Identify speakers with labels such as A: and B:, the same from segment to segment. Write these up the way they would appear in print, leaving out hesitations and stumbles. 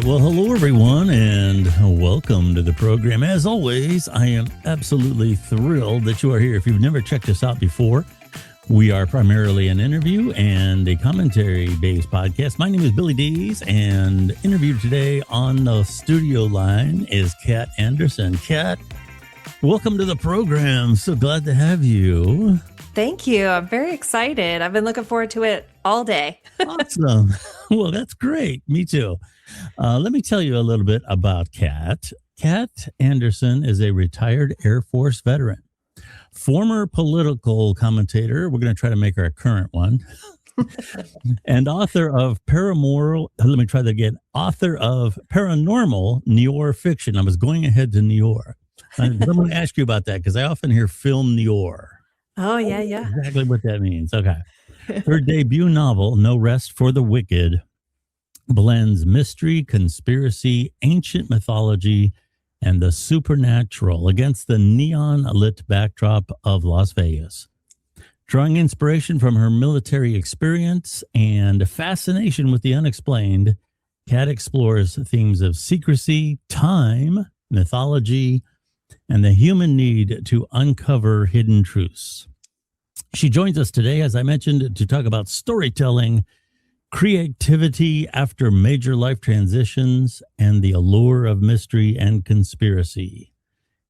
A: right. Well, hello, everyone, and welcome to the program. As always, I am absolutely thrilled that you are here. If you've never checked us out before, we are primarily an interview and a commentary-based podcast. My name is Billy Dees, and interviewed today on the studio line is Kat Anderson. Kat, welcome to the program. So glad to have you.
B: Thank you. I'm very excited. I've been looking forward to it all day.
A: Awesome. Well, that's great. Me too. Let me tell you a little bit about Kat. Kat Anderson is a retired Air Force veteran, former political commentator. We're going to try to make her a current one. And author of author of paranormal noir fiction. I was going ahead to noir. I'm going to ask you about that because I often hear film noir.
B: Oh, yeah.
A: Exactly what that means. Okay. Her debut novel, No Rest for the Wicked, blends mystery, conspiracy, ancient mythology, and the supernatural against the neon-lit backdrop of Las Vegas. Drawing inspiration from her military experience and fascination with the unexplained, Kat explores themes of secrecy, time, mythology, and the human need to uncover hidden truths. She joins us today, as I mentioned, to talk about storytelling, creativity after major life transitions, and the allure of mystery and conspiracy,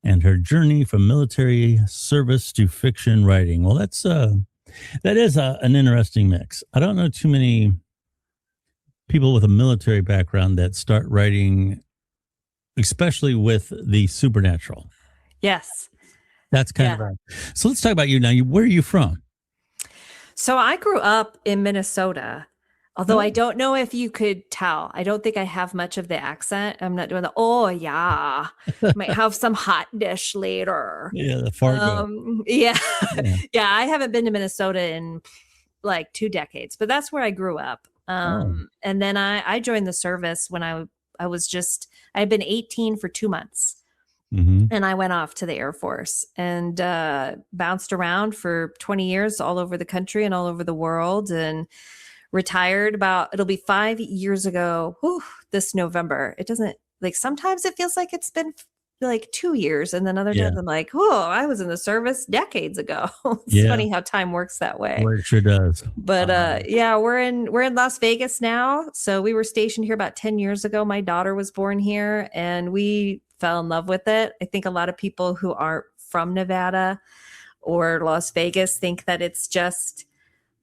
A: and her journey from military service to fiction writing. Well, that is an interesting mix. I don't know too many people with a military background that start writing, especially with the supernatural.
B: Yes.
A: That's kind of right. So let's talk about you now. Where are you from?
B: So I grew up in Minnesota, although I don't know if you could tell. I don't think I have much of the accent. I'm not doing I might have some hot dish later.
A: Yeah, the Fargo.
B: Yeah. I haven't been to Minnesota in like 2 decades, but that's where I grew up. And then I joined the service when I had been 18 for 2 months.
A: Mm-hmm.
B: And I went off to the Air Force and bounced around for 20 years all over the country and all over the world, and retired it'll be 5 years ago this November. It doesn't, like, sometimes it feels like it's been like 2 years, and then other times I'm like, I was in the service decades ago. It's funny how time works that way.
A: Well, it sure does.
B: But we're in Las Vegas now. So we were stationed here about 10 years ago. My daughter was born here, and we fell in love with it. I think a lot of people who aren't from Nevada or Las Vegas think that it's just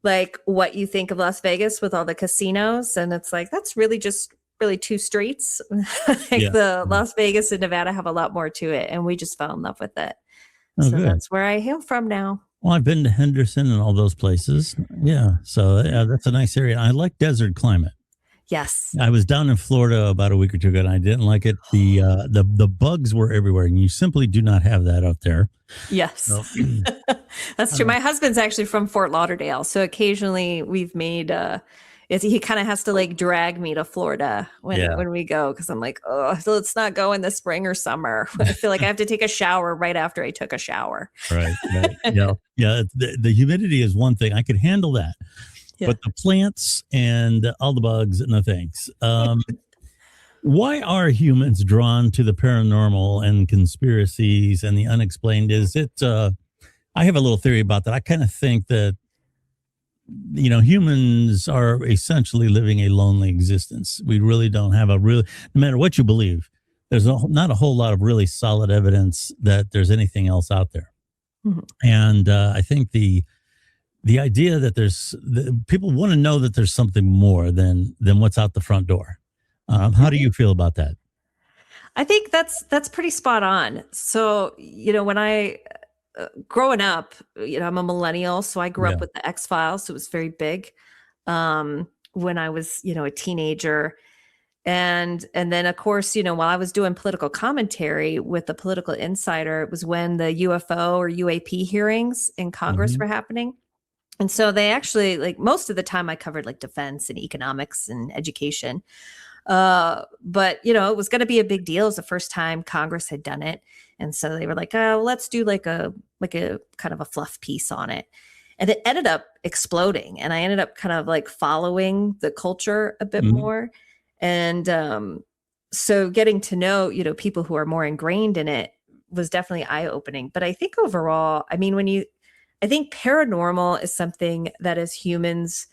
B: like what you think of Las Vegas with all the casinos. And it's like, that's really just two streets. The Las Vegas and Nevada have a lot more to it. And we just fell in love with it. So that's where I hail from now.
A: Well, I've been to Henderson and all those places. Yeah. So that's a nice area. I like desert climate.
B: Yes.
A: I was down in Florida about a week or two ago, and I didn't like it. The bugs were everywhere, and you simply do not have that out there.
B: Yes. So, that's true. My husband's actually from Fort Lauderdale, so occasionally we've made he kind of has to like drag me to Florida when we go, because I'm like, so let's not go in the spring or summer. I feel like I have to take a shower right after I took a shower.
A: Right. Yeah. The humidity is one thing. I could handle that. Yeah. But the plants and all the bugs, no thanks. Why are humans drawn to the paranormal and conspiracies and the unexplained? Is it, I have a little theory about that. I kind of think that, humans are essentially living a lonely existence. We really don't have no matter what you believe, there's not a whole lot of really solid evidence that there's anything else out there. Mm-hmm. And I think the idea that people want to know that there's something more than what's out the front door. How do you feel about that?
B: I think that's pretty spot on. So, when I growing up, I'm a millennial, so I grew up with the X-Files. So it was very big when I was, a teenager. And then, of course, while I was doing political commentary with the Political Insider, it was when the UFO or UAP hearings in Congress were happening. And so they actually, like, most of the time I covered like defense and economics and education. But, it was going to be a big deal. It was the first time Congress had done it. And so they were like, let's do like a kind of a fluff piece on it. And it ended up exploding. And I ended up kind of like following the culture a bit more. And So getting to know, people who are more ingrained in it was definitely eye-opening. But I think overall, I mean, I think paranormal is something that as humans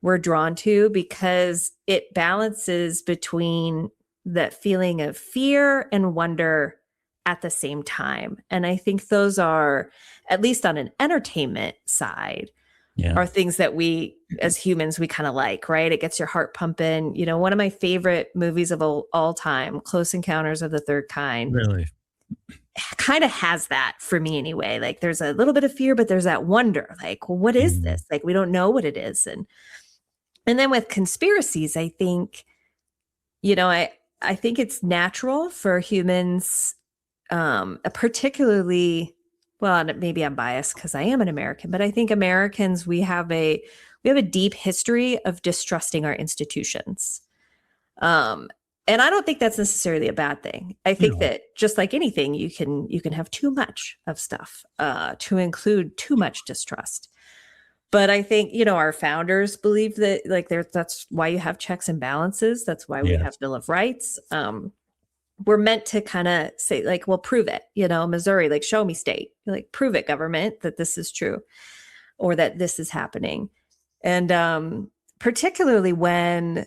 B: we're drawn to because it balances between that feeling of fear and wonder at the same time. And I think those are, at least on an entertainment side, are things that we as humans we kind of like, right? It gets your heart pumping. One of my favorite movies of all time, Close Encounters of the Third Kind,
A: Really?
B: kind of has that for me anyway. Like there's a little bit of fear, but there's that wonder, like, well, what is this? Like we don't know what it is. And then with conspiracies, I think, I think it's natural for humans, particularly, well, maybe I'm biased because I am an American, but I think Americans, we have a deep history of distrusting our institutions. And I don't think that's necessarily a bad thing. I think that just like anything, you can have too much of stuff, to include too much distrust. But I think, our founders believe that like that's why you have checks and balances. That's why we have Bill of Rights. We're meant to kind of say like, well, prove it, Missouri, like show me state, like prove it government that this is true or that this is happening. And particularly when,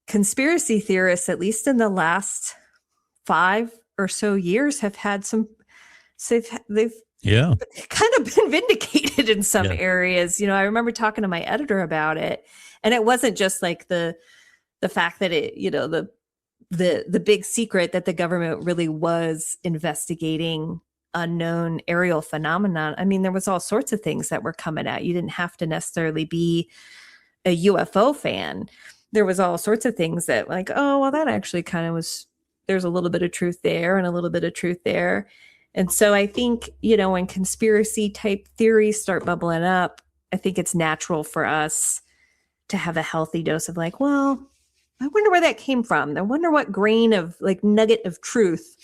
B: conspiracy theorists, at least in the last 5 or so years, have had they've kind of been vindicated in some areas. I remember talking to my editor about it, and it wasn't just like the fact that it, the big secret that the government really was investigating unknown aerial phenomenon. I mean, there was all sorts of things that were coming out. You didn't have to necessarily be a UFO fan. There was all sorts of things that like, oh, well, that actually kind of was, there's a little bit of truth there and a little bit of truth there. And so I think, when conspiracy type theories start bubbling up, I think it's natural for us to have a healthy dose of like, well, I wonder where that came from. I wonder what grain of like nugget of truth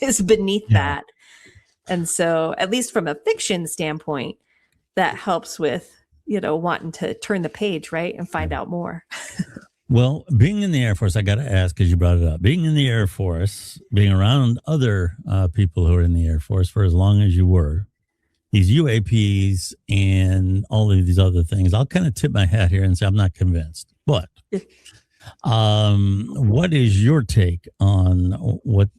B: is beneath that. And so at least from a fiction standpoint, that helps with, wanting to turn the page, right, and find out more.
A: Well, being in the Air Force, I got to ask, because you brought it up, being in the Air Force, being around other people who are in the Air Force for as long as you were, these UAPs and all of these other things, I'll kind of tip my hat here and say I'm not convinced. But what is your take on what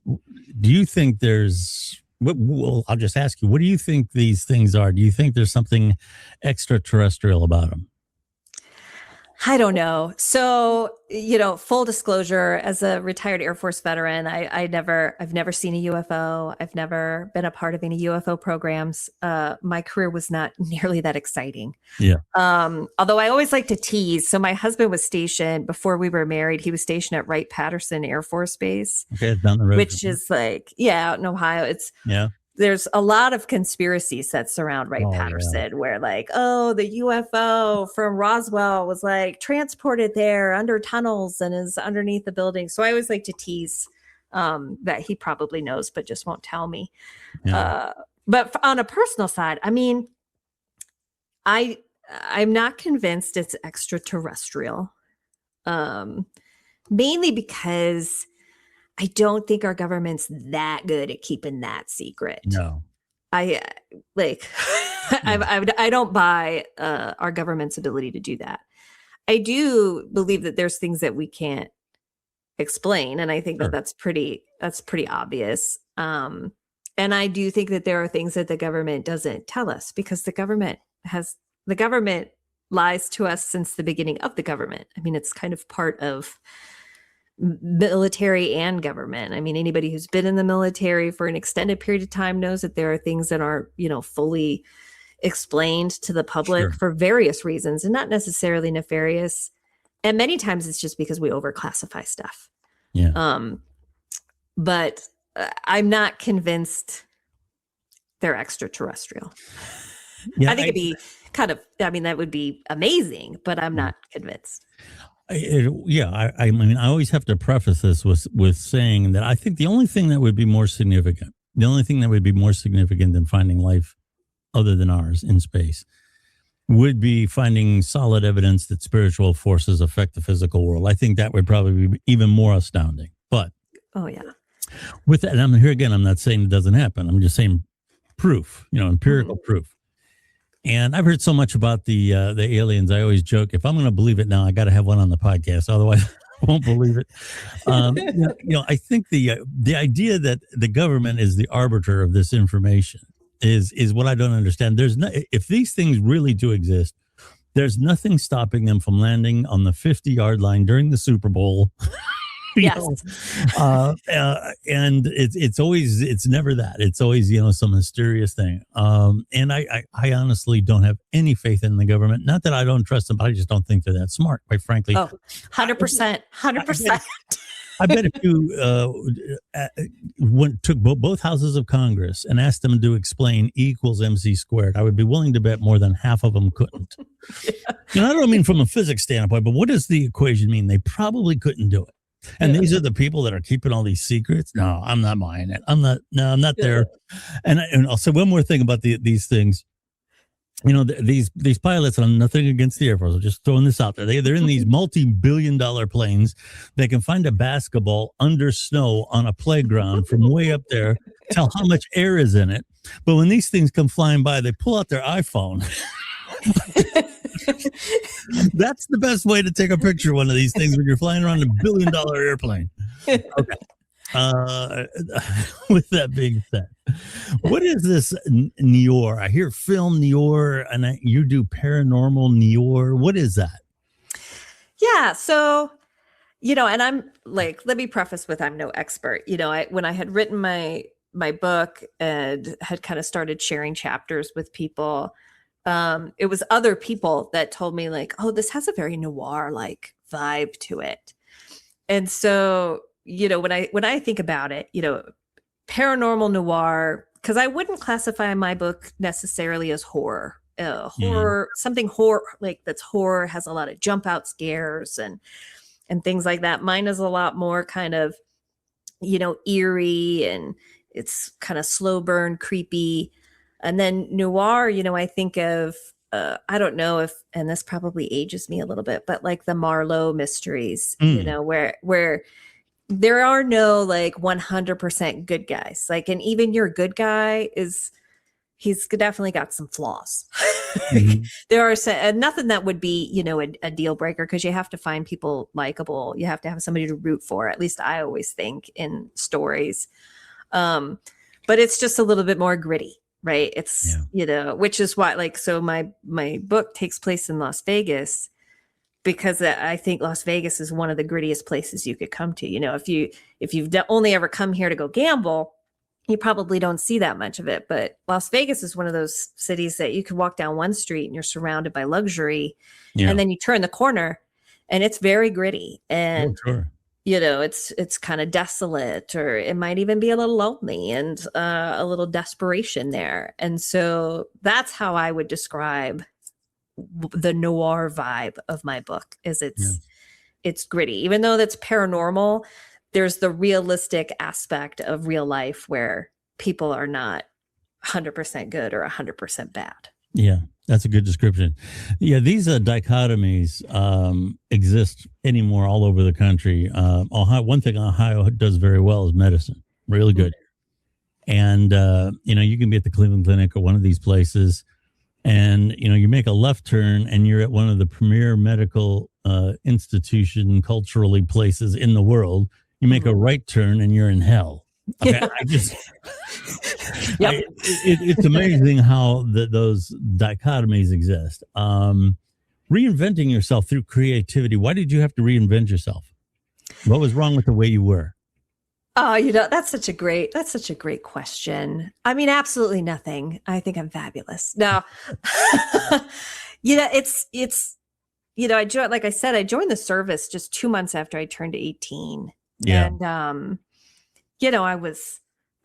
A: do you think there's? Well, I'll just ask you, what do you think these things are? Do you think there's something extraterrestrial about them?
B: I don't know. So, full disclosure, as a retired Air Force veteran, I've never seen a UFO. I've never been a part of any UFO programs. My career was not nearly that exciting.
A: Yeah.
B: Although I always like to tease. So my husband was stationed before we were married. He was stationed at Wright-Patterson Air Force Base.
A: Okay, it's down the road.
B: Which is like, out in Ohio. There's a lot of conspiracies that surround Wright-Patterson where like, oh, the UFO from Roswell was like transported there under tunnels and is underneath the building. So I always like to tease that he probably knows, but just won't tell me. But on a personal side, I mean, I'm not convinced it's extraterrestrial, mainly because I don't think our government's that good at keeping that secret.
A: No,
B: I don't buy our government's ability to do that. I do believe that there's things that we can't explain, and I think that that's pretty obvious. And I do think that there are things that the government doesn't tell us because the government lies to us since the beginning of the government. I mean, it's kind of part of military and government. I mean, anybody who's been in the military for an extended period of time knows that there are things that aren't, fully explained to the public for various reasons and not necessarily nefarious. And many times it's just because we overclassify stuff. But I'm not convinced they're extraterrestrial. I think it'd be that would be amazing, but I'm not convinced.
A: I mean, I always have to preface this with saying that I think the only thing that would be more significant than finding life other than ours in space would be finding solid evidence that spiritual forces affect the physical world. I think that would probably be even more astounding. But
B: oh yeah,
A: with that, and I'm here again, I'm not saying it doesn't happen. I'm just saying proof, empirical proof. And I've heard so much about the aliens. I always joke, if I'm going to believe it now, I got to have one on the podcast. Otherwise, I won't believe it. I think the idea that the government is the arbiter of this information is what I don't understand. If these things really do exist, there's nothing stopping them from landing on the 50-yard line during the Super Bowl.
B: Yes.
A: And it's never that. It's always, some mysterious thing. And I honestly don't have any faith in the government. Not that I don't trust them, but I just don't think they're that smart, quite frankly.
B: Oh, 100%. 100%.
A: I bet if you took both houses of Congress and asked them to explain E equals MC squared, I would be willing to bet more than half of them couldn't. I don't mean from a physics standpoint, but what does the equation mean? They probably couldn't do it. And these are the people that are keeping all these secrets. No, I'm not buying it. I'm not there. And I'll say one more thing about these things. These pilots, and I'm nothing against the Air Force, I'm just throwing this out there. They're in these multi-billion-dollar planes. They can find a basketball under snow on a playground from way up there, tell how much air is in it. But when these things come flying by, they pull out their iPhone. That's the best way to take a picture of one of these things when you're flying around a $1 billion airplane. Okay. With that being said, what is this noir? I hear film noir, and you do paranormal noir. What is that?
B: Yeah. So, and I'm like, let me preface with, I'm no expert. When I had written my book and had kind of started sharing chapters with people, it was other people that told me like, oh, this has a very noir like vibe to it. And so, when I think about it, paranormal noir, because I wouldn't classify my book necessarily as horror. Something horror, like that's horror, has a lot of jump out scares and things like that. Mine is a lot more kind of, eerie, and it's kind of slow burn, creepy. And then noir, I think of, I don't know if, and this probably ages me a little bit, but like the Marlowe mysteries, where there are no like 100% good guys. Like, and even your good guy he's definitely got some flaws. Mm-hmm. There are nothing that would be, a deal breaker, because you have to find people likable. You have to have somebody to root for. At least I always think in stories. But it's just a little bit more gritty. Right. It's, which is why, like, so my book takes place in Las Vegas, because I think Las Vegas is one of the grittiest places you could come to. If you've only ever come here to go gamble, you probably don't see that much of it. But Las Vegas is one of those cities that you can walk down one street and you're surrounded by luxury. Yeah. And then you turn the corner and it's very gritty. And it's kind of desolate, or it might even be a little lonely and a little desperation there. And so that's how I would describe the noir vibe of my book. It's gritty, even though that's paranormal. There's the realistic aspect of real life where people are not 100% good or 100% bad.
A: Yeah. That's a good description. Yeah, these dichotomies exist anymore all over the country. Ohio, one thing Ohio does very well is medicine, really good. And, you can be at the Cleveland Clinic or one of these places, and, you make a left turn and you're at one of the premier medical institution culturally places in the world. You make a right turn and you're in hell. Okay, it's amazing how those dichotomies exist. Reinventing yourself through creativity. Why did you have to reinvent yourself? What was wrong with the way you were?
B: Oh, that's such a great question. I mean, absolutely nothing. I think I'm fabulous. No, it's I joined, like I said, I joined the service just 2 months after I turned 18. Yeah. And,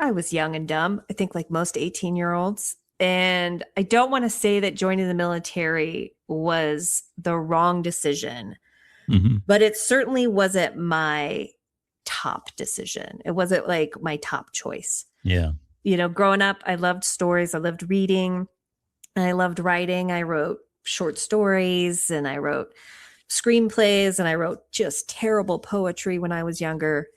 B: I was young and dumb, I think, like most 18-year-olds. And I don't want to say that joining the military was the wrong decision, but it certainly wasn't my top decision. It wasn't like my top choice.
A: Yeah.
B: Growing up, I loved stories. I loved reading and I loved writing. I wrote short stories, and I wrote screenplays, and I wrote just terrible poetry when I was younger.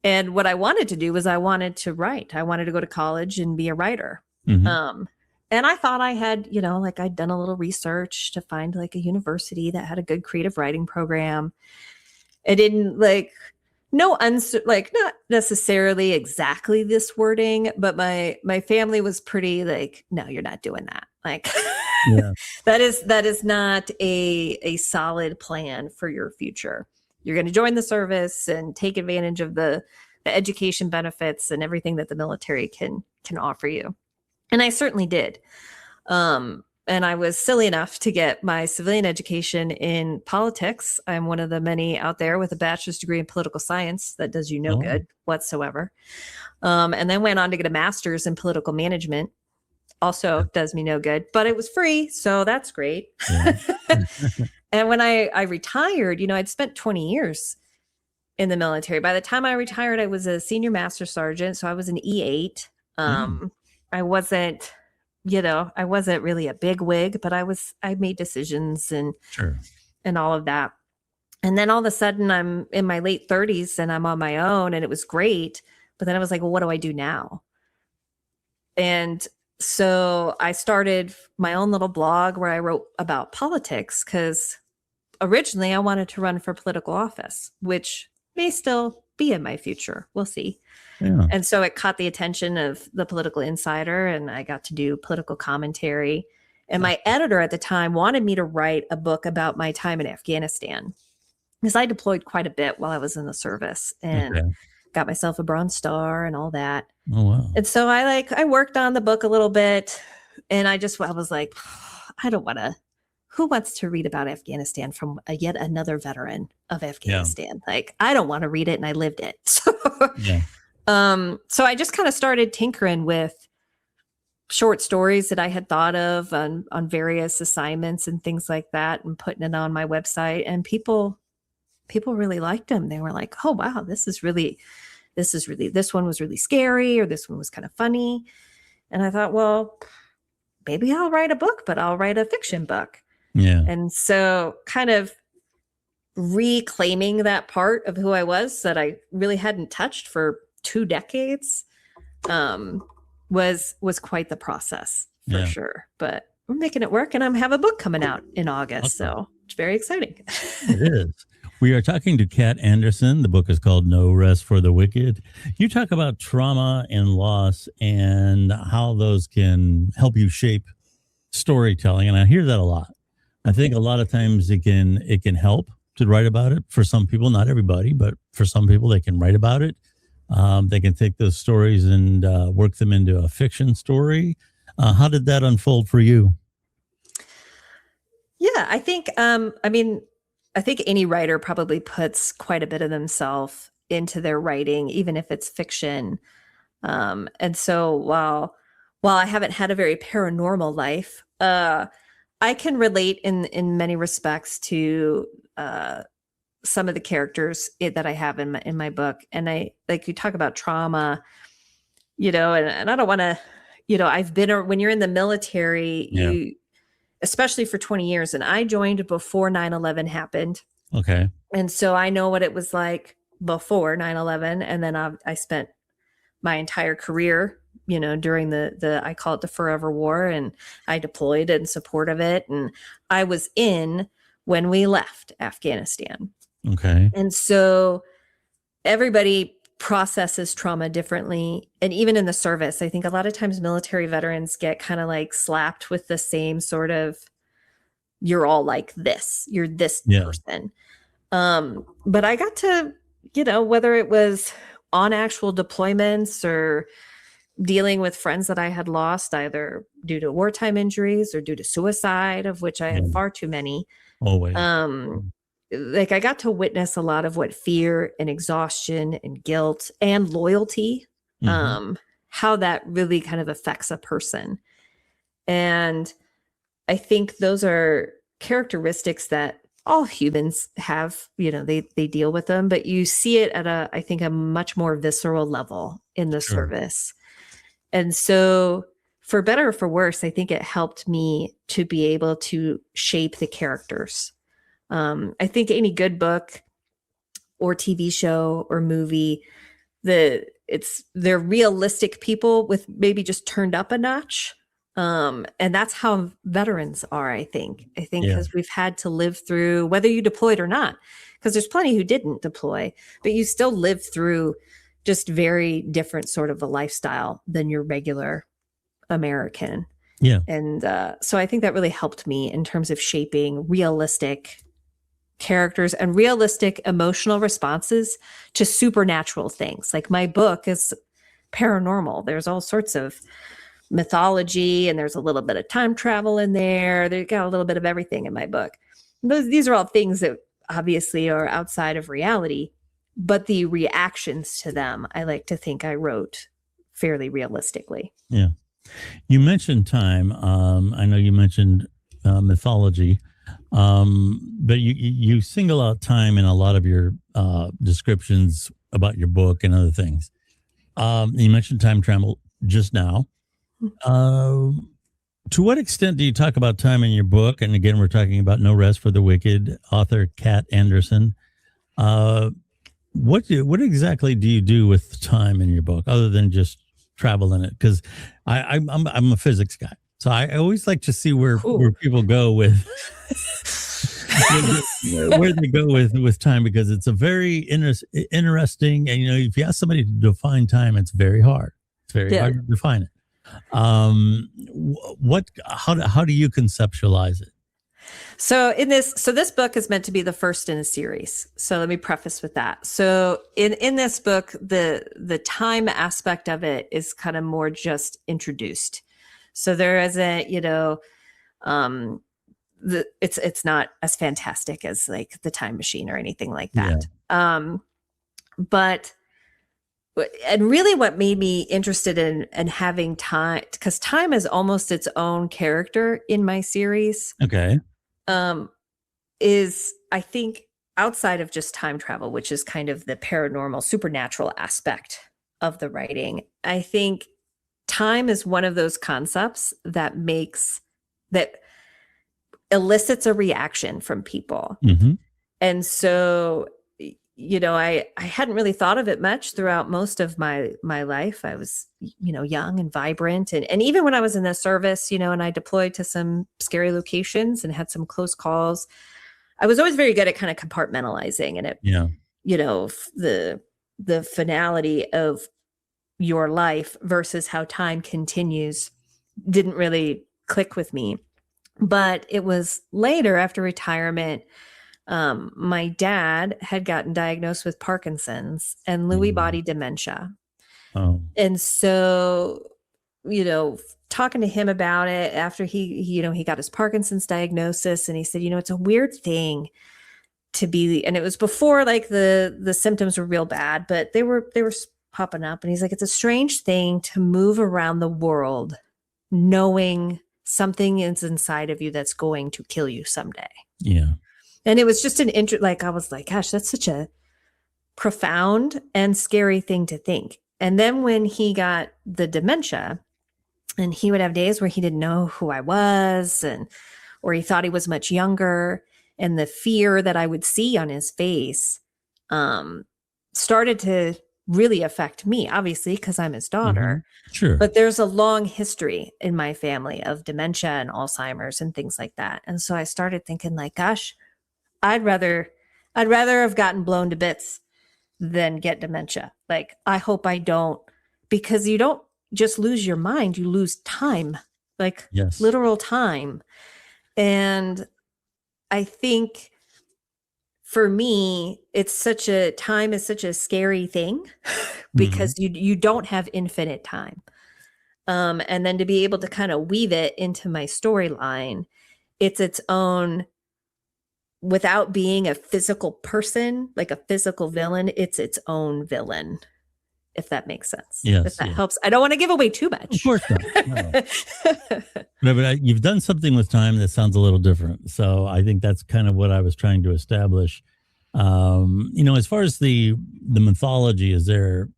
B: And what I wanted to do was I wanted to write. I wanted to go to college and be a writer. And I thought I had, like I'd done a little research to find like a university that had a good creative writing program. I didn't not necessarily exactly this wording, but my family was pretty like, no, you're not doing that. Like that is not a solid plan for your future. You're going to join the service and take advantage of the education benefits and everything that the military can offer you. And I certainly did. And I was silly enough to get my civilian education in politics. I'm one of the many out there with a bachelor's degree in political science that does you no good whatsoever. And then went on to get a master's in political management. Also does me no good, but it was free. So that's great. Yeah. And when I retired, I'd spent 20 years in the military. By the time I retired, I was a senior master sergeant. So I was an E8. I wasn't really a big wig, but I made decisions and all of that. And then all of a sudden I'm in my late 30s and I'm on my own, and it was great. But then I was like, well, what do I do now? And so I started my own little blog where I wrote about politics, because originally I wanted to run for political office, which may still be in my future. We'll see. Yeah. And so it caught the attention of the Political Insider, and I got to do political commentary. And my editor at the time wanted me to write a book about my time in Afghanistan, because I deployed quite a bit while I was in the service and got myself a Bronze Star and all that. Oh, wow. And so I worked on the book a little bit, and I was like, I don't want to. Who wants to read about Afghanistan from yet another veteran of Afghanistan? Yeah. Like, I don't want to read it, and I lived it. So I just kind of started tinkering with short stories that I had thought of on various assignments and things like that, and putting it on my website. And people really liked them. They were like, oh, wow, this one was really scary, or this one was kind of funny. And I thought, well, maybe I'll write a book, but I'll write a fiction book. Yeah. And so kind of reclaiming that part of who I was that I really hadn't touched for 2 decades was quite the process for sure. But we're making it work, and I have a book coming out in August. Okay. So it's very exciting. It is. We are talking to Kat Anderson. The book is called No Rest for the Wicked. You talk about trauma and loss and how those can help you shape storytelling. And I hear that a lot. I think a lot of times it can help to write about it. For some people, not everybody, but for some people, they can write about it. They can take those stories and work them into a fiction story. How did that unfold for you? Yeah, I think, I think any writer probably puts quite a bit of themselves into their writing, even if it's fiction. And so while I haven't had a very paranormal life, I can relate in many respects to some of the characters that I have in my book. And you talk about trauma, and I don't want to, I've been, when you're in the military, you, especially for 20 years, and I joined before 9/11 happened. Okay. And so I know what it was like before 9/11. And then I spent my entire career, during the I call it the Forever War, and I deployed in support of it. And I was in when we left Afghanistan. Okay. And so everybody processes trauma differently. And even in the service, I think a lot of times military veterans get kind of like slapped with the same sort of, you're all like this, you're this person. But I got to, whether it was on actual deployments or dealing with friends that I had lost either due to wartime injuries or due to suicide, of which I had far too many. Always. I got to witness a lot of what fear and exhaustion and guilt and loyalty, how that really kind of affects a person. And I think those are characteristics that all humans have, they deal with them, but you see it at a much more visceral level in the service. And so for better or for worse, I think it helped me to be able to shape the characters. I think any good book or TV show or movie, they're realistic people with maybe just turned up a notch. And that's how veterans are, I think. Because we've had to live through, whether you deployed or not, because there's plenty who didn't deploy, but you still live through just very different sort of a lifestyle than your regular American.
A: Yeah.
B: And so I think that really helped me in terms of shaping realistic characters and realistic emotional responses to supernatural things. Like my book is paranormal. There's all sorts of mythology, and there's a little bit of time travel in there. They got a little bit of everything in my book. These are all things that obviously are outside of reality, but the reactions to them, I like to think I wrote fairly realistically.
A: Yeah. You mentioned time. I know you mentioned mythology, but you single out time in a lot of your descriptions about your book and other things. You mentioned time travel just now. To what extent do you talk about time in your book? And again, we're talking about No Rest for the Wicked, author Kat Anderson. What exactly do you do with time in your book, other than just travel in it? Because I'm a physics guy, so I always like to see where people go with where they go with time, because it's a very interesting. And if you ask somebody to define time, it's very hard. It's very hard to define it. How do you conceptualize it?
B: So this book is meant to be the first in a series. So let me preface with that. So in this book, the time aspect of it is kind of more just introduced. So there isn't, it's not as fantastic as like the time machine or anything like that. Yeah. And really what made me interested in having time, because time is almost its own character in my series.
A: Okay.
B: Is I think outside of just time travel, which is kind of the paranormal, supernatural aspect of the writing, I think time is one of those concepts that elicits a reaction from people.
A: Mm-hmm.
B: And so, I hadn't really thought of it much throughout most of my life. I was, young and vibrant. And even when I was in the service, and I deployed to some scary locations and had some close calls, I was always very good at kind of compartmentalizing. And the finality of your life versus how time continues didn't really click with me. But it was later, after retirement, my dad had gotten diagnosed with Parkinson's and Lewy body dementia.
A: Oh.
B: And so, talking to him about it after he got his Parkinson's diagnosis, and he said, it's a weird thing to be, and it was before like the symptoms were real bad, but they were popping up. And he's like, it's a strange thing to move around the world knowing something is inside of you that's going to kill you someday.
A: Yeah.
B: And it was just I was like, gosh, that's such a profound and scary thing to think. And then when he got the dementia, and he would have days where he didn't know who I was, or he thought he was much younger, and the fear that I would see on his face started to really affect me, obviously, because I'm his daughter.
A: Mm-hmm. Sure.
B: But there's a long history in my family of dementia and Alzheimer's and things like that. And so I started thinking like, gosh, I'd rather have gotten blown to bits than get dementia. Like, I hope I don't, because you don't just lose your mind, you lose time, like literal time. And I think for me, time is such a scary thing because you don't have infinite time. And then to be able to kind of weave it into my storyline, it's its own, without being a physical person, like a physical villain, it's its own villain, if that makes sense.
A: Yes,
B: if that helps. I don't want to give away too much.
A: Of course not. No. But you've done something with time that sounds a little different. So I think that's kind of what I was trying to establish. As far as the mythology, is there,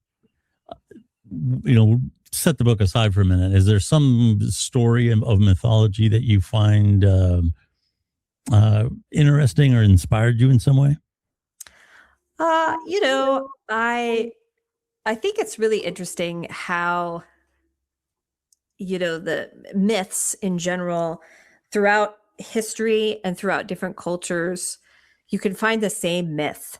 A: set the book aside for a minute, is there some story of mythology that you find interesting or inspired you in some way?
B: You know, I think it's really interesting how, you know, the myths in general throughout history and throughout different cultures, you can find the same myth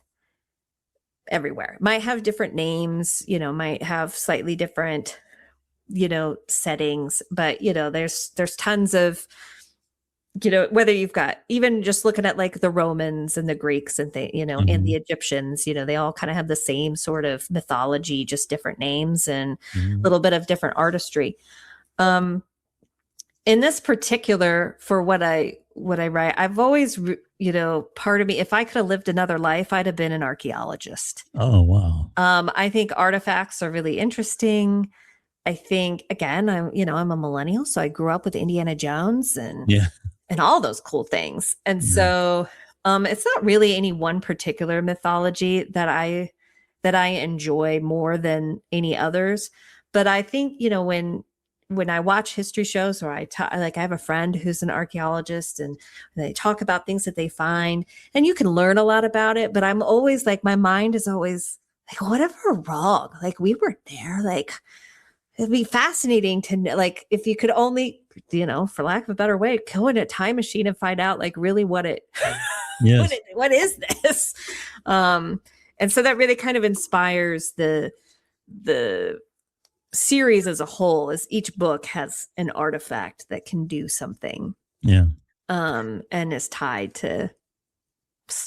B: everywhere. Might have different names, you know, might have slightly different, you know, settings, but you know, there's tons of, you know, whether you've got even just looking at like the Romans and the Greeks and the, you know, and the Egyptians, you know, they all kind of have the same sort of mythology, just different names and a little bit of different artistry. In this particular, for what I write, I've always, you know, part of me, if I could have lived another life, I'd have been an archaeologist.
A: Oh, wow.
B: I think artifacts are really interesting. I think, again, I'm a millennial, so I grew up with Indiana Jones and all those cool things. And so it's not really any one particular mythology that I enjoy more than any others. But I think, you know, when I watch history shows or I have a friend who's an archaeologist and they talk about things that they find and you can learn a lot about it. But I'm always like, my mind is always like, what if we're wrong? Like we were there, like it'd be fascinating to know, like, if you could only, you know, for lack of a better way, go in a time machine and find out like really what it, what is this? And so that really kind of inspires the series as a whole, as each book has an artifact that can do something.
A: Yeah.
B: And is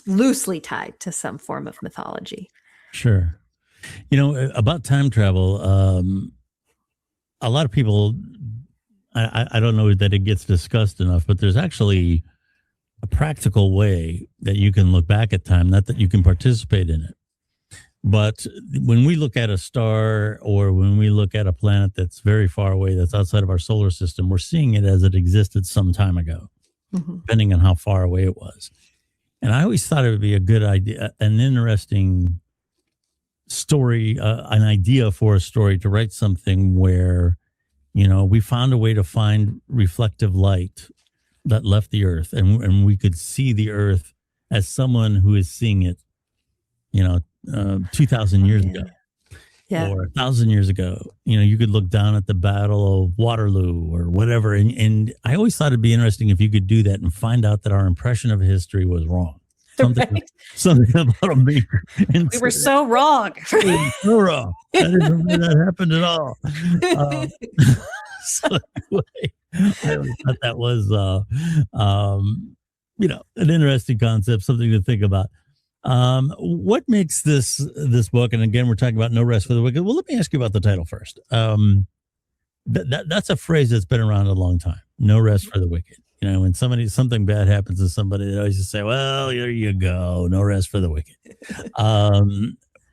B: loosely tied to some form of mythology.
A: Sure. You know, about time travel, a lot of people, I don't know that it gets discussed enough, but there's actually a practical way that you can look back at time, not that you can participate in it. But when we look at a star or when we look at a planet that's very far away, that's outside of our solar system, we're seeing it as it existed some time ago, depending on how far away it was. And I always thought it would be a good idea, an interesting story, an idea for a story to write something where, you know, we found a way to find reflective light that left the Earth and we could see the Earth as someone who is seeing it, you know, 2,000 years ago or 1,000 years ago. You know, you could look down at the Battle of Waterloo or whatever. And I always thought it'd be interesting if you could do that and find out that our impression of history was wrong. Something about a maker.
B: We were so wrong.
A: So wrong. I didn't know that happened at all. So anyway, I always thought that was, you know, an interesting concept, something to think about. What makes this book, and again, we're talking about No Rest for the Wicked. Well, let me ask you about the title first. That's a phrase that's been around a long time. No rest for the wicked. You know, when something bad happens to somebody, they always just say, well, there you go. No rest for the wicked.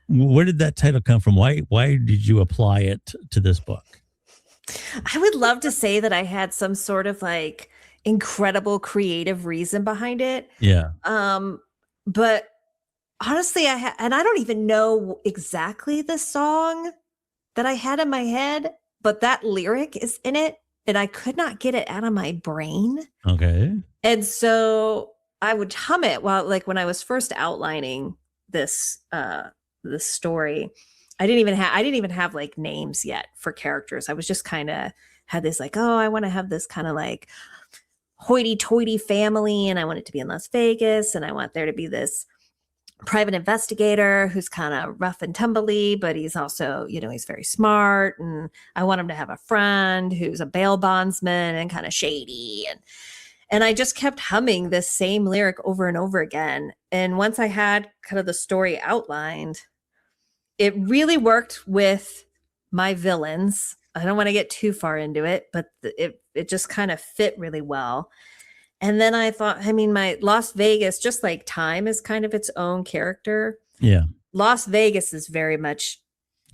A: Where did that title come from? Why did you apply it to this book?
B: I would love to say that I had some sort of like incredible creative reason behind it.
A: Yeah.
B: But honestly, and I don't even know exactly the song that I had in my head, but that lyric is in it and I could not get it out of my brain.
A: Okay.
B: And so I would hum it while, like, when I was first outlining this story, I didn't even have like names yet for characters. I was just kind of had this like, oh, I want to have this kind of like hoity-toity family and I want it to be in Las Vegas and I want there to be this private investigator who's kind of rough and tumbly, but he's also, you know, he's very smart. And I want him to have a friend who's a bail bondsman and kind of shady. And I just kept humming this same lyric over and over again. And once I had kind of the story outlined, it really worked with my villains. I don't want to get too far into it, but it just kind of fit really well. And then I thought, I mean, my Las Vegas, just like time is kind of its own character.
A: Yeah.
B: Las Vegas is very much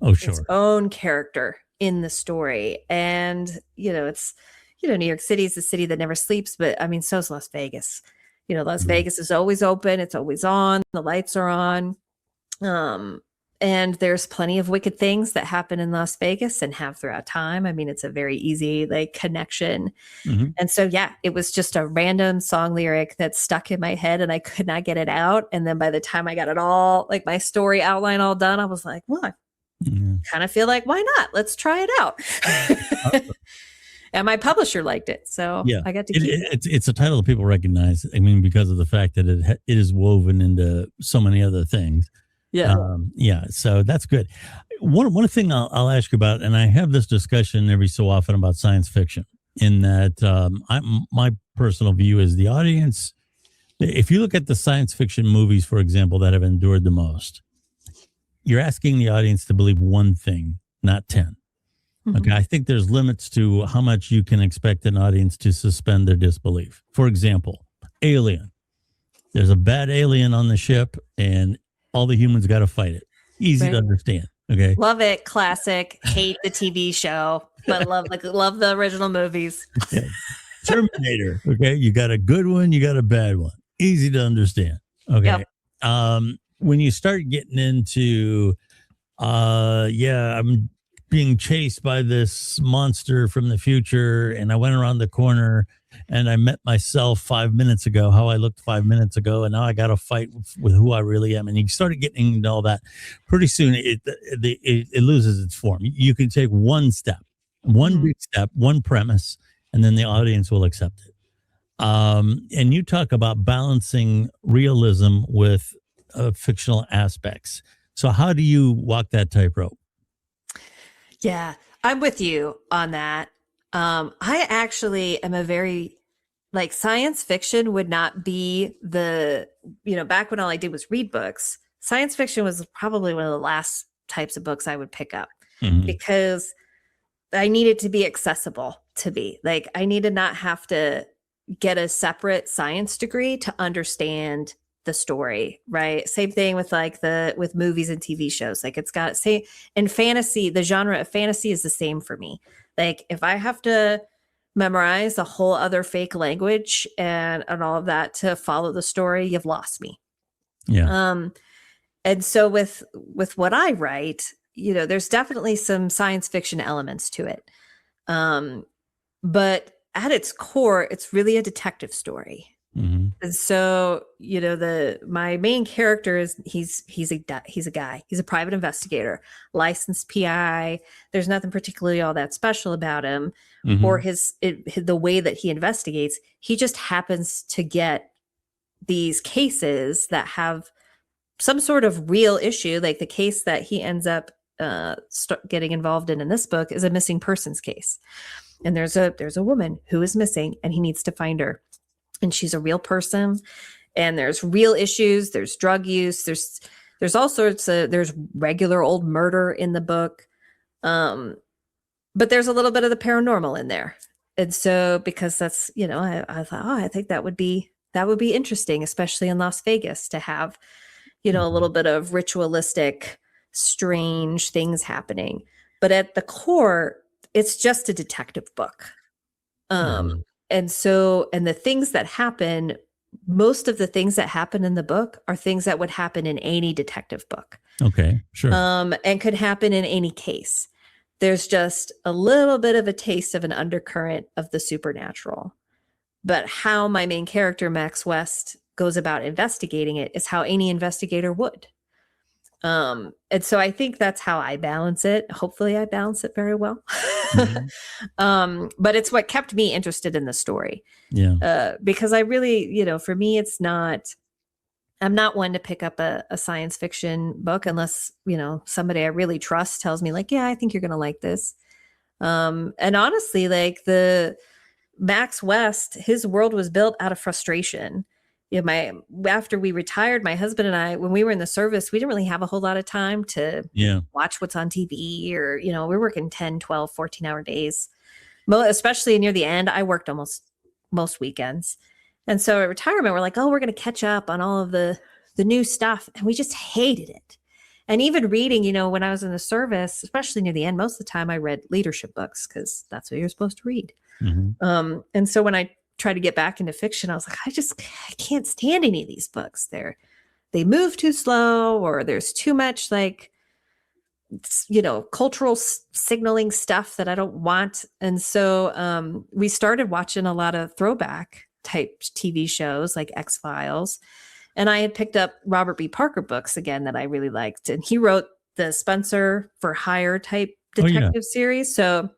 B: its own character in the story. And, you know, it's, you know, New York City is the city that never sleeps, but I mean, so is Las Vegas. You know, Las Vegas is always open. It's always on. The lights are on. And there's plenty of wicked things that happen in Las Vegas and have throughout time. I mean, it's a very easy like connection.
A: Mhm.
B: And so, yeah, it was just a random song lyric that stuck in my head and I could not get it out. And then by the time I got it all, like my story outline all done, I was like, well, I kind of feel like, why not? Let's try it out. And my publisher liked it. So
A: Yeah,
B: I got to keep it.
A: it's a title that people recognize. I mean, because of the fact that it is woven into so many other things.
B: Yeah.
A: Yeah. So that's good. One thing I'll ask you about, and I have this discussion every so often about science fiction, in that my personal view is the audience. If you look at the science fiction movies, for example, that have endured the most, you're asking the audience to believe one thing, not 10. Okay, I think there's limits to how much you can expect an audience to suspend their disbelief. For example, Alien. There's a bad alien on the ship, and all the humans got to fight it. Easy to understand. Okay,
B: love it. Classic. Hate the TV show, but love the original movies.
A: Yeah. Terminator. Okay, you got a good one, you got a bad one. Easy to understand. Okay, when you start getting into, I'm being chased by this monster from the future, and I went around the corner and I met myself 5 minutes ago, how I looked 5 minutes ago, and now I got to fight with who I really am. And you started getting into all that. Pretty soon it loses its form. You can take one step, one big step, one premise, and then the audience will accept it. And you talk about balancing realism with fictional aspects. So how do you walk that tightrope?
B: Yeah, I'm with you on that. I actually am a very like science fiction would not be back when all I did was read books. Science fiction was probably one of the last types of books I would pick up because I needed to be accessible to be like, I need to not have to get a separate science degree to understand the story, right? Same thing with with movies and TV shows. Like it's got in fantasy, the genre of fantasy is the same for me. Like if I have to memorize a whole other fake language and all of that to follow the story, you've lost me.
A: Yeah.
B: And so with what I write, there's definitely some science fiction elements to it. But at its core, it's really a detective story. And so, my main character is he's a guy. He's a private investigator, licensed PI. There's nothing particularly all that special about him or the way that he investigates. He just happens to get these cases that have some sort of real issue. Like the case that he ends up getting involved in this book is a missing persons case. And there's a woman who is missing and he needs to find her. And she's a real person and there's real issues. There's drug use. There's all sorts of, there's regular old murder in the book. But there's a little bit of the paranormal in there. And so, because that's, I thought, I think that would be interesting, especially in Las Vegas to have, a little bit of ritualistic, strange things happening. But at the core, it's just a detective book. And so, and the things that happen, most of the things that happen in the book are things that would happen in any detective book.
A: Okay, sure.
B: And could happen in any case. There's just a little bit of a taste of an undercurrent of the supernatural. But how my main character, Max West, goes about investigating it is how any investigator would. And so I think that's how I balance it. Hopefully I balance it very well. But it's what kept me interested in the story.
A: Yeah.
B: Because I really, for me, I'm not one to pick up a science fiction book unless, somebody I really trust tells me like, yeah, I think you're going to like this. And honestly, like the Max West, his world was built out of frustration. After we retired, my husband and I, when we were in the service, we didn't really have a whole lot of time to watch what's on TV or, we're working 10, 12, 14-hour days. Especially near the end, I worked almost most weekends. And so at retirement, we're like, oh, we're going to catch up on all of the new stuff. And we just hated it. And even reading, when I was in the service, especially near the end, most of the time I read leadership books because that's what you're supposed to read. And so when I try to get back into fiction, I was like, I can't stand any of these books. They move too slow, or there's too much like cultural signaling stuff that I don't want. And so we started watching a lot of throwback type TV shows like X-Files. And I had picked up Robert B. Parker books again that I really liked. And he wrote the Spencer for Hire type detective series. So,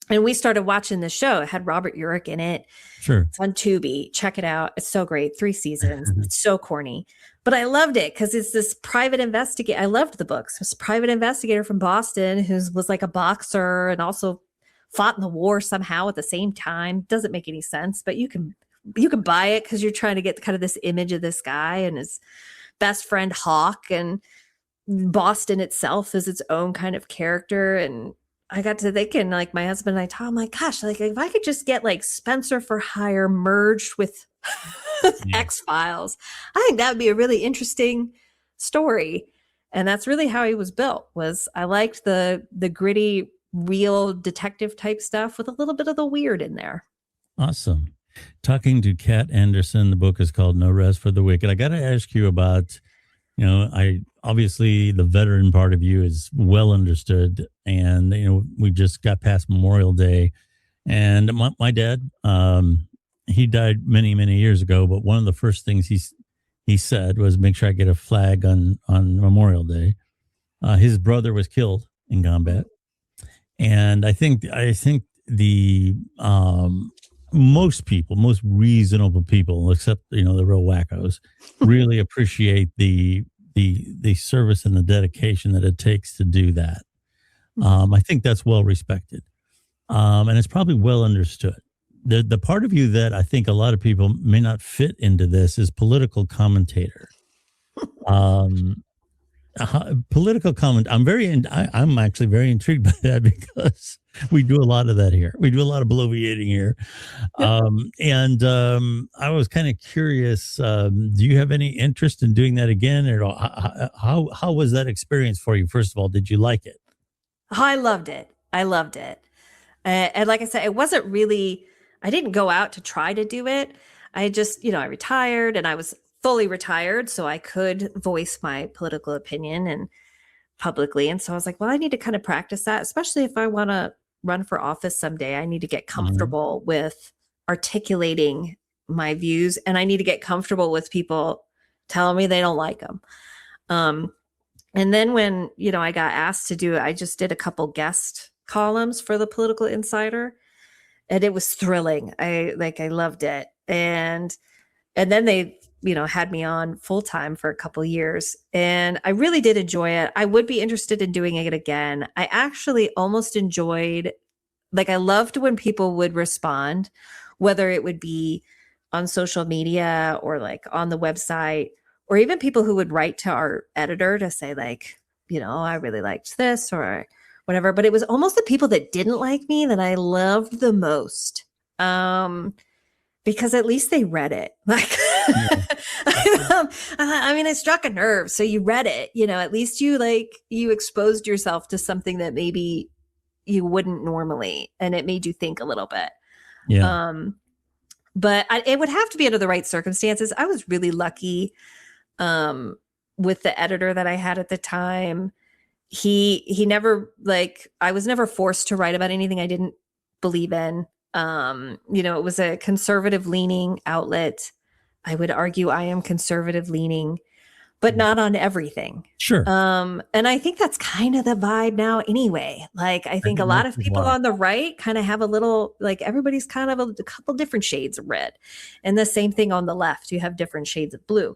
B: and we started watching the show. It had Robert Urich in it.
A: Sure.
B: It's on Tubi. Check it out. It's so great. 3 seasons. It's so corny. But I loved it because it's this private investigator. I loved the books. This private investigator from Boston who was like a boxer and also fought in the war somehow at the same time. Doesn't make any sense, but you can buy it because you're trying to get kind of this image of this guy and his best friend Hawk, and Boston itself is its own kind of character. And I got to thinking, like, my husband and I talk, I'm like, gosh, like if I could just get like Spencer for Hire merged with X-Files, I think that would be a really interesting story. And that's really how he was built. Was I liked the gritty, real detective type stuff with a little bit of the weird in there.
A: Awesome. Talking to Kat Anderson, the book is called No Rest for the Wicked. I got to ask you about, I obviously the veteran part of you is well understood, and we just got past Memorial Day, and my dad, he died many years ago, but one of the first things he said was make sure I get a flag on Memorial Day. His brother was killed in combat, and I think the most reasonable people, except the real wackos, really appreciate the service and the dedication that it takes to do that. I think that's well respected, and it's probably well understood. The part of you that I think a lot of people may not fit into this is political commentator. Political comment. I'm actually very intrigued by that because we do a lot of that here. We do a lot of bloviating here. And I was kind of curious, do you have any interest in doing that again? Or how was that experience for you? First of all, did you like it?
B: Oh, I loved it. And like I said, it wasn't really, I didn't go out to try to do it. I just, I retired and I was fully retired, so I could voice my political opinion and publicly. And so I was like, well, I need to kind of practice that, especially if I want to run for office someday. I need to get comfortable with articulating my views, and I need to get comfortable with people telling me they don't like them. And then when, I got asked to do it, I just did a couple guest columns for the Political Insider, and it was thrilling. I loved it. And then they, had me on full time for a couple years, and I really did enjoy it. I would be interested in doing it again. I actually almost enjoyed, I loved when people would respond, whether it would be on social media or on the website, or even people who would write to our editor to say I really liked this or whatever. But it was almost the people that didn't like me that I loved the most. Because at least they read it. It struck a nerve. So you read it, at least you exposed yourself to something that maybe you wouldn't normally, and it made you think a little bit.
A: Yeah.
B: But it would have to be under the right circumstances. I was really lucky with the editor that I had at the time. He never, I was never forced to write about anything I didn't believe in. It was a conservative leaning outlet. I would argue I am conservative leaning, but not on everything.
A: Sure.
B: And I think that's kind of the vibe now anyway. I think a lot of people on the right kind of have a little, everybody's kind of a couple different shades of red, and the same thing on the left, you have different shades of blue.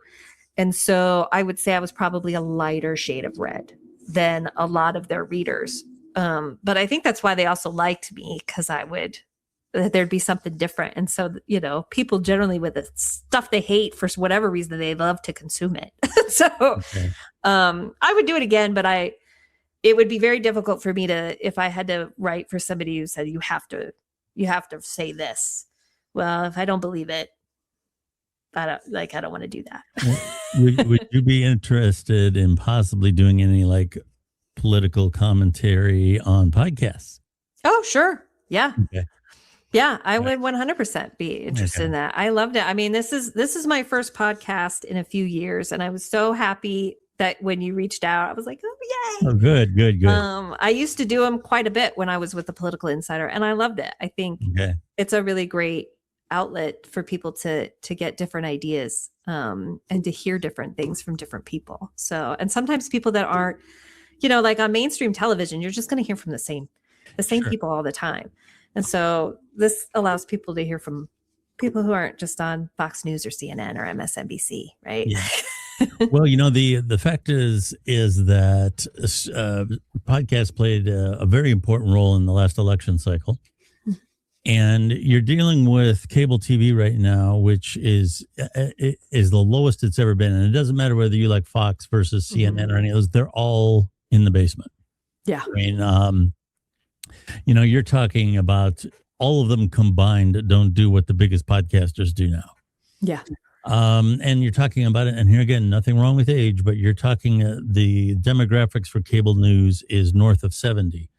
B: And so I would say I was probably a lighter shade of red than a lot of their readers. But I think that's why they also liked me, because there'd be something different. And so, people generally with the stuff they hate, for whatever reason, they love to consume it. So I would do it again, but it would be very difficult for me if I had to write for somebody who said, you have to say this. Well, if I don't believe it, I don't want to do that.
A: Would you be interested in possibly doing any political commentary on podcasts?
B: Oh, sure. Yeah.
A: Okay.
B: Yeah, I would 100% be interested in that. I loved it. I mean, this is my first podcast in a few years, and I was so happy that when you reached out, I was like, oh,
A: Oh,
B: yay.
A: good.
B: I used to do them quite a bit when I was with the Political Insider, and I loved it. I think it's a really great outlet for people to get different ideas, and to hear different things from different people. So, and sometimes people that aren't, like on mainstream television, you're just going to hear from the same people all the time. And so this allows people to hear from people who aren't just on Fox News or CNN or MSNBC, right?
A: Yeah. Well, the fact is that podcasts played a very important role in the last election cycle. And you're dealing with cable TV right now, which is the lowest it's ever been. And it doesn't matter whether you like Fox versus CNN or any of those; they're all in the basement.
B: Yeah,
A: I mean, you're talking about all of them combined don't do what the biggest podcasters do now.
B: Yeah.
A: And you're talking about it, and here again, nothing wrong with age, but you're talking the demographics for cable news is north of 70.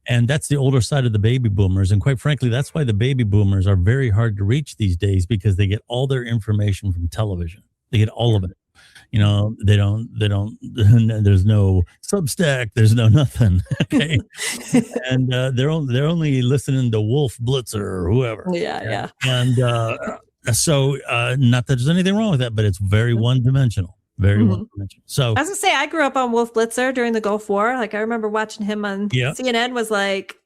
A: And that's the older side of the baby boomers. And quite frankly, that's why the baby boomers are very hard to reach these days, because they get all their information from television. They get all of it. They don't, there's no Substack, there's no nothing. Okay. And they're only listening to Wolf Blitzer or whoever.
B: Yeah.
A: And so not that there's anything wrong with that, but it's very one-dimensional. Very one-dimensional. So
B: I was gonna say, I grew up on Wolf Blitzer during the Gulf War. Like, I remember watching him on CNN. Was like,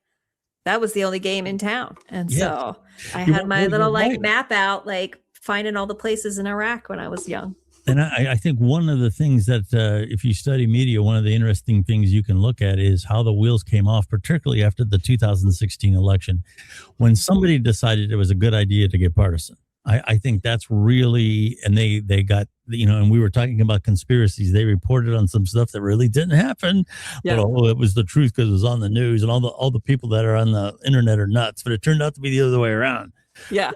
B: that was the only game in town. And so I had my little map out, like finding all the places in Iraq when I was young.
A: And I think one of the things that if you study media, one of the interesting things you can look at is how the wheels came off, particularly after the 2016 election, when somebody decided it was a good idea to get partisan. I think that's really, and they got, and we were talking about conspiracies. They reported on some stuff that really didn't happen, but it was the truth because it was on the news, and all the people that are on the internet are nuts. But it turned out to be the other way around.
B: Yeah.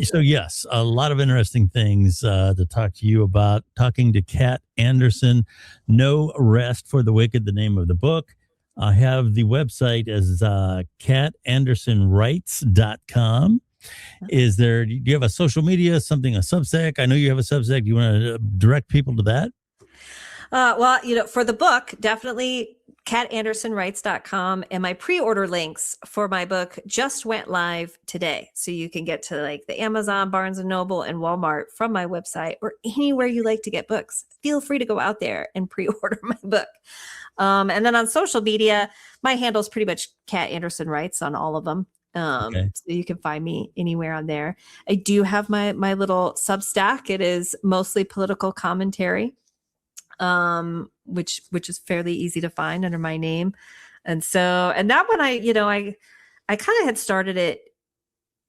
A: So yes, a lot of interesting things to talk to you about. Talking to Kat Anderson, No Rest for the Wicked, the name of the book. I have the website as katandersonwrites.com. Do you have a social media, something, a Substack? I know you have a Substack. Do you want to direct people to that?
B: Well, for the book, definitely katandersonwrites.com, and my pre-order links for my book just went live today. So you can get to like the Amazon, Barnes and Noble, and Walmart from my website, or anywhere you like to get books. Feel free to go out there and pre-order my book. And then on social media, my handle is pretty much Kat Anderson Writes on all of them. So you can find me anywhere on there. I do have my little Substack. It is mostly political commentary, which is fairly easy to find under my name. And that one, I kind of had started it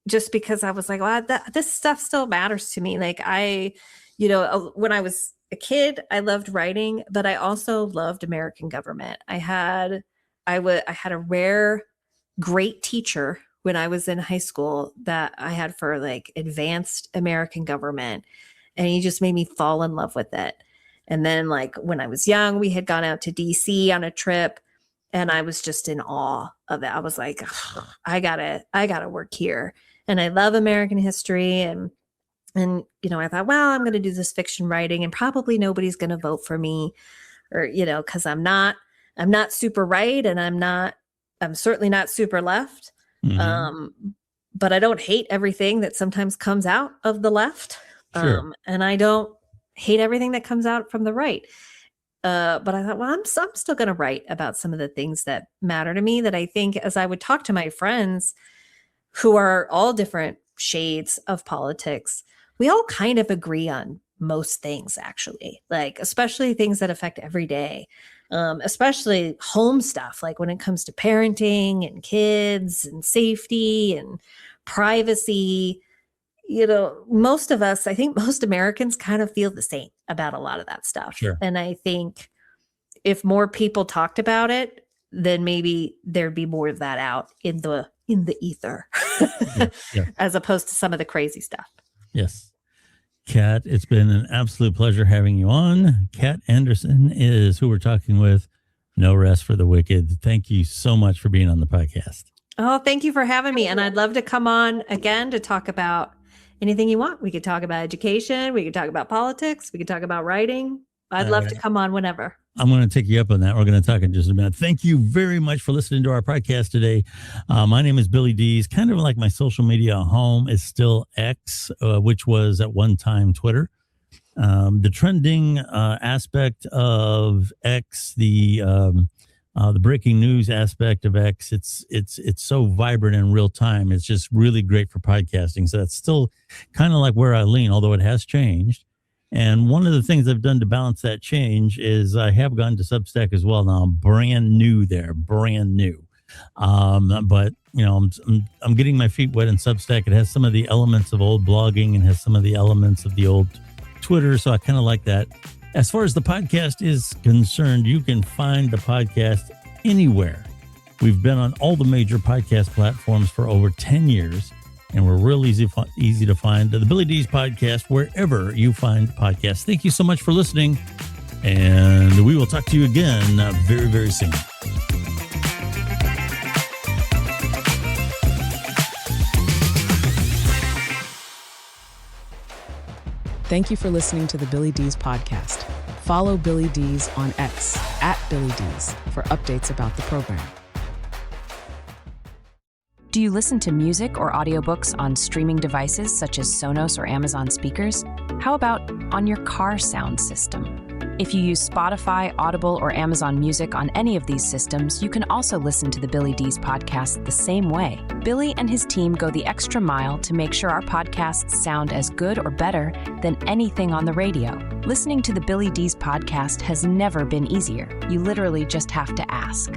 B: just because I was like, well, this stuff still matters to me. Like when I was a kid, I loved writing, but I also loved American government. I had a rare, great teacher when I was in high school that I had for like advanced American government. And he just made me fall in love with it. And then like when I was young, we had gone out to DC on a trip, and I was just in awe of it. I was like, I gotta work here. And I love American history. And I thought, well, I'm going to do this fiction writing, and probably nobody's going to vote for me, or, cause I'm not super right. And I'm certainly not super left. But I don't hate everything that sometimes comes out of the left.
A: Sure.
B: And I don't hate everything that comes out from the right. But I thought, well, I'm still going to write about some of the things that matter to me, that I think, as I would talk to my friends who are all different shades of politics, we all kind of agree on most things, actually, like especially things that affect every day. Especially home stuff, like when it comes to parenting and kids and safety and privacy. Most of us, I think most Americans kind of feel the same about a lot of that stuff.
A: Sure.
B: And I think if more people talked about it, then maybe there'd be more of that out in the ether, as opposed to some of the crazy stuff.
A: Yes. Kat, it's been an absolute pleasure having you on. Kat Anderson is who we're talking with. No Rest for the Wicked. Thank you so much for being on the podcast.
B: Oh, thank you for having me. And I'd love to come on again to talk about anything you want. We could talk about education. We could talk about politics. We could talk about writing. I'd love to come on whenever.
A: I'm going to take you up on that. We're going to talk in just a minute. Thank you very much for listening to our podcast today. My name is Billy Dees. Kind of like my social media home is still X, which was at one time Twitter. The trending aspect of X, the breaking news aspect of X, it's so vibrant in real time. It's just really great for podcasting. So that's still kind of like where I lean, although it has changed. And one of the things I've done to balance that change is I have gone to Substack as well. Now I'm brand new there, brand new. But you know, I'm getting my feet wet in Substack. It has some of the elements of old blogging and has some of the elements of the old Twitter. So I kind of like that. As far as the podcast is concerned, you can find the podcast anywhere. We've been on all the major podcast platforms for over 10 years. And we're real easy to find the Billy Dees podcast wherever you find podcasts. Thank you so much for listening. And we will talk to you again very, very soon.
C: Thank you for listening to the Billy Dees podcast. Follow Billy Dees on X @BillyDees for updates about the program.
D: Do you listen to music or audiobooks on streaming devices such as Sonos or Amazon speakers? How about on your car sound system? If you use Spotify, Audible, or Amazon Music on any of these systems, you can also listen to the Billy Dees podcast the same way. Billy and his team go the extra mile to make sure our podcasts sound as good or better than anything on the radio. Listening to the Billy Dees podcast has never been easier. You literally just have to ask.